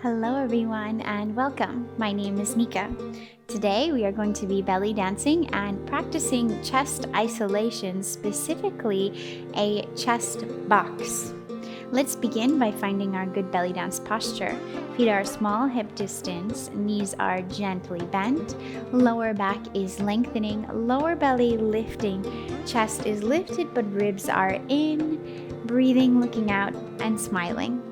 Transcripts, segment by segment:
Hello everyone and welcome. My name is Nikka. Today we are going to be belly dancing and practicing chest isolation, specifically a chest box. Let's begin by finding our good belly dance posture. Feet are small hip distance, knees are gently bent, lower back is lengthening, lower belly lifting, chest is lifted but ribs are in, breathing, looking out, and smiling.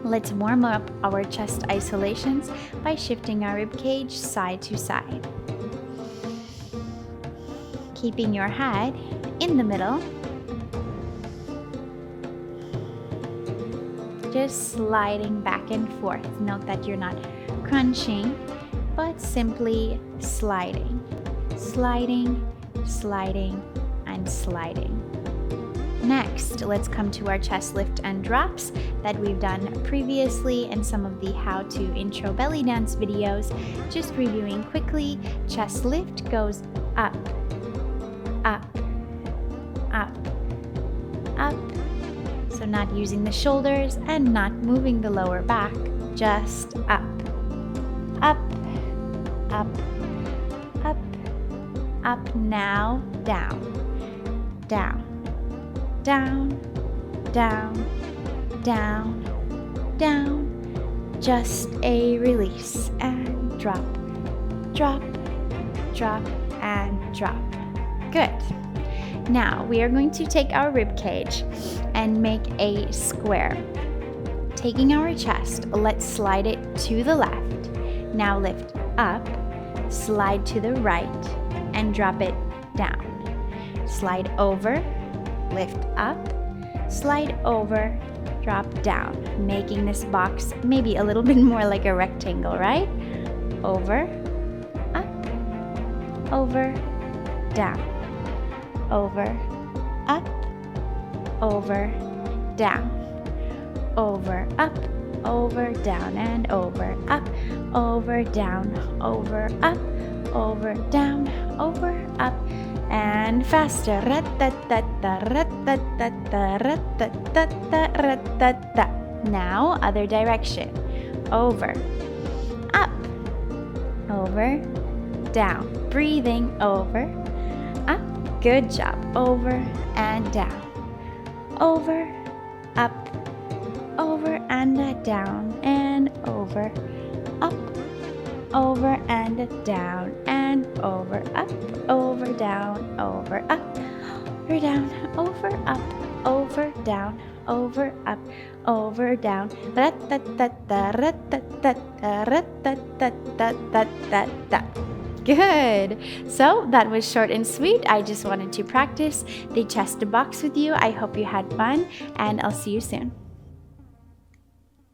Let's warm up our chest isolations by shifting our rib cage side to side. Keeping your head in the middle. Just sliding back and forth. Note that you're not crunching, but simply sliding. Sliding, sliding, and sliding. Next, let's come to our chest lift and drops that we've done previously in some of the how to intro belly dance videos. Just reviewing quickly, chest lift goes up, up, up, up. So not using the shoulders and not moving the lower back, just up, up, up, up, up. Now down, down, down, down, down, down. Just a release and drop, drop, drop, and drop. Good. Now we are going to take our rib cage and make a square. Taking our chest, let's slide it to the left. Now lift up, slide to the right, and drop it down. Slide over, lift up, slide over, drop down, making this box maybe a little bit more like a rectangle, right? Over, up, over, down, over, up, over, down, over, up, over, down, and over, up, over, down, over, up, over, down, over, up, and faster. Now, other direction. Over, up, over, down. Breathing over, up. Good job. Over and down. Over, up, over and down, and over, up, over and down, and over, up, over, down, over, up, over, down, over, up, over, down, over, up, over, down. Good. So that was short and sweet. I just wanted to practice the chest box with you. I hope you had fun, and I'll see you soon.